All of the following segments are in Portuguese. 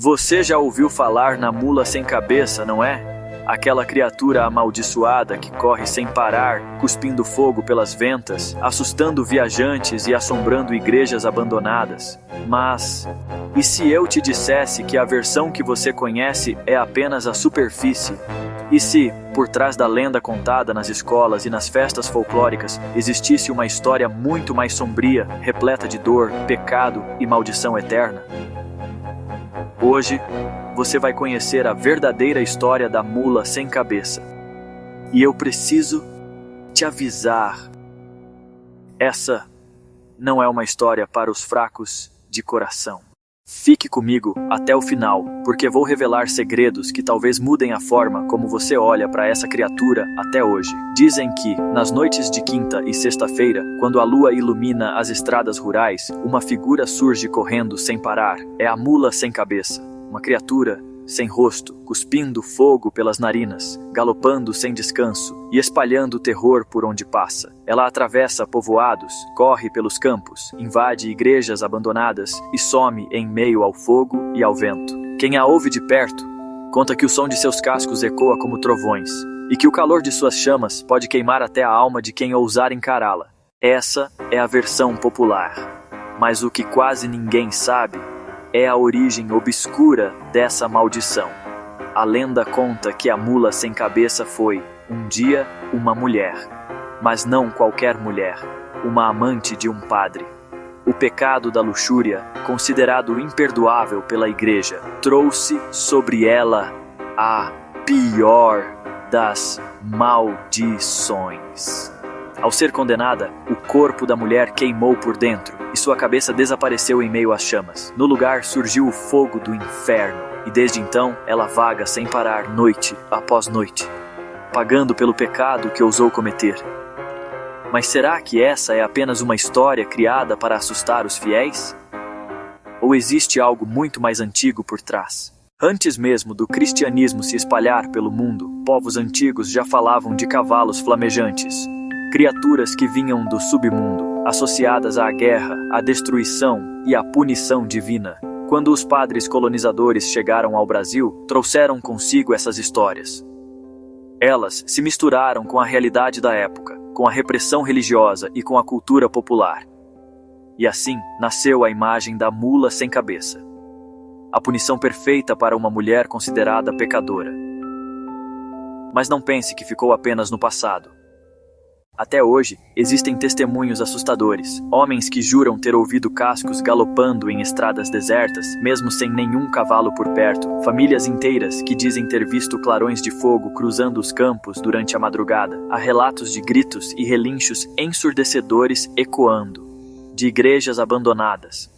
Você já ouviu falar na mula sem cabeça, não é? Aquela criatura amaldiçoada que corre sem parar, cuspindo fogo pelas ventas, assustando viajantes e assombrando igrejas abandonadas. Mas, e se eu te dissesse que a versão que você conhece é apenas a superfície? E se, por trás da lenda contada nas escolas e nas festas folclóricas, existisse uma história muito mais sombria, repleta de dor, pecado e maldição eterna? Hoje, você vai conhecer a verdadeira história da mula sem cabeça. E eu preciso te avisar. Essa não é uma história para os fracos de coração. Fique comigo até o final, porque vou revelar segredos que talvez mudem a forma como você olha para essa criatura até hoje. Dizem que, nas noites de quinta e sexta-feira, quando a lua ilumina as estradas rurais, uma figura surge correndo sem parar. É a mula sem cabeça, uma criatura sem rosto, cuspindo fogo pelas narinas, galopando sem descanso e espalhando terror por onde passa. Ela atravessa povoados, corre pelos campos, invade igrejas abandonadas e some em meio ao fogo e ao vento. Quem a ouve de perto conta que o som de seus cascos ecoa como trovões e que o calor de suas chamas pode queimar até a alma de quem ousar encará-la. Essa é a versão popular, mas o que quase ninguém sabe é a origem obscura dessa maldição. A lenda conta que a mula sem cabeça foi, um dia, uma mulher. Mas não qualquer mulher, uma amante de um padre. O pecado da luxúria, considerado imperdoável pela igreja, trouxe sobre ela a pior das maldições. Ao ser condenada, o corpo da mulher queimou por dentro e sua cabeça desapareceu em meio às chamas. No lugar surgiu o fogo do inferno e desde então ela vaga sem parar noite após noite, pagando pelo pecado que ousou cometer. Mas será que essa é apenas uma história criada para assustar os fiéis? Ou existe algo muito mais antigo por trás? Antes mesmo do cristianismo se espalhar pelo mundo, povos antigos já falavam de cavalos flamejantes, criaturas que vinham do submundo, associadas à guerra, à destruição e à punição divina. Quando os padres colonizadores chegaram ao Brasil, trouxeram consigo essas histórias. Elas se misturaram com a realidade da época, com a repressão religiosa e com a cultura popular. E assim nasceu a imagem da mula sem cabeça, a punição perfeita para uma mulher considerada pecadora. Mas não pense que ficou apenas no passado. Até hoje, existem testemunhos assustadores, homens que juram ter ouvido cascos galopando em estradas desertas, mesmo sem nenhum cavalo por perto, famílias inteiras que dizem ter visto clarões de fogo cruzando os campos durante a madrugada. Há relatos de gritos e relinchos ensurdecedores ecoando, de igrejas abandonadas,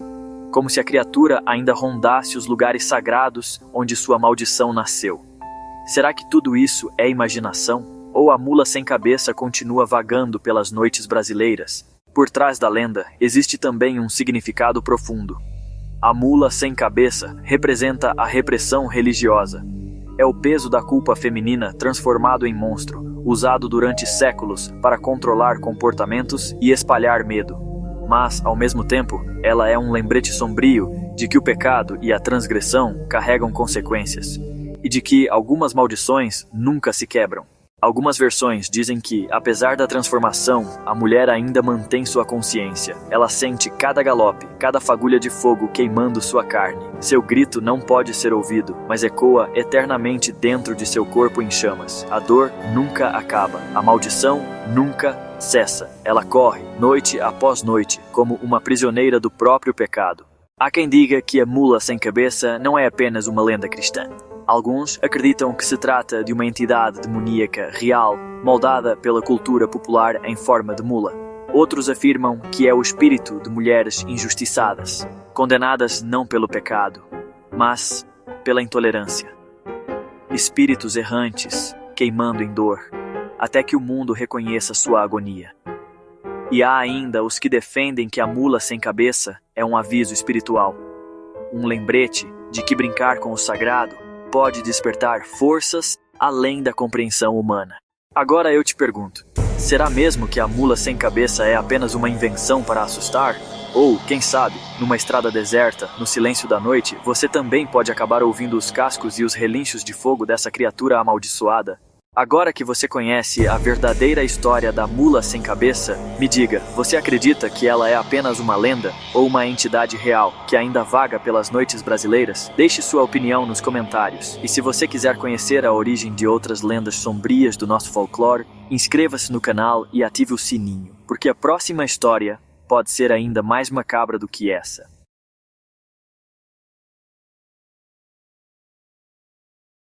como se a criatura ainda rondasse os lugares sagrados onde sua maldição nasceu. Será que tudo isso é imaginação? Ou a mula sem cabeça continua vagando pelas noites brasileiras? Por trás da lenda, existe também um significado profundo. A mula sem cabeça representa a repressão religiosa. É o peso da culpa feminina transformado em monstro, usado durante séculos para controlar comportamentos e espalhar medo. Mas, ao mesmo tempo, ela é um lembrete sombrio de que o pecado e a transgressão carregam consequências, e de que algumas maldições nunca se quebram. Algumas versões dizem que, apesar da transformação, a mulher ainda mantém sua consciência. Ela sente cada galope, cada fagulha de fogo queimando sua carne. Seu grito não pode ser ouvido, mas ecoa eternamente dentro de seu corpo em chamas. A dor nunca acaba. A maldição nunca cessa. Ela corre, noite após noite, como uma prisioneira do próprio pecado. Há quem diga que a mula sem cabeça não é apenas uma lenda cristã. Alguns acreditam que se trata de uma entidade demoníaca real, moldada pela cultura popular em forma de mula. Outros afirmam que é o espírito de mulheres injustiçadas, condenadas não pelo pecado, mas pela intolerância. Espíritos errantes, queimando em dor, até que o mundo reconheça sua agonia. E há ainda os que defendem que a mula sem cabeça é um aviso espiritual, um lembrete de que brincar com o sagrado pode despertar forças além da compreensão humana. Agora eu te pergunto, será mesmo que a mula sem cabeça é apenas uma invenção para assustar? Ou, quem sabe, numa estrada deserta, no silêncio da noite, você também pode acabar ouvindo os cascos e os relinchos de fogo dessa criatura amaldiçoada. Agora que você conhece a verdadeira história da mula sem cabeça, me diga, você acredita que ela é apenas uma lenda ou uma entidade real que ainda vaga pelas noites brasileiras? Deixe sua opinião nos comentários. E se você quiser conhecer a origem de outras lendas sombrias do nosso folclore, inscreva-se no canal e ative o sininho, porque a próxima história pode ser ainda mais macabra do que essa.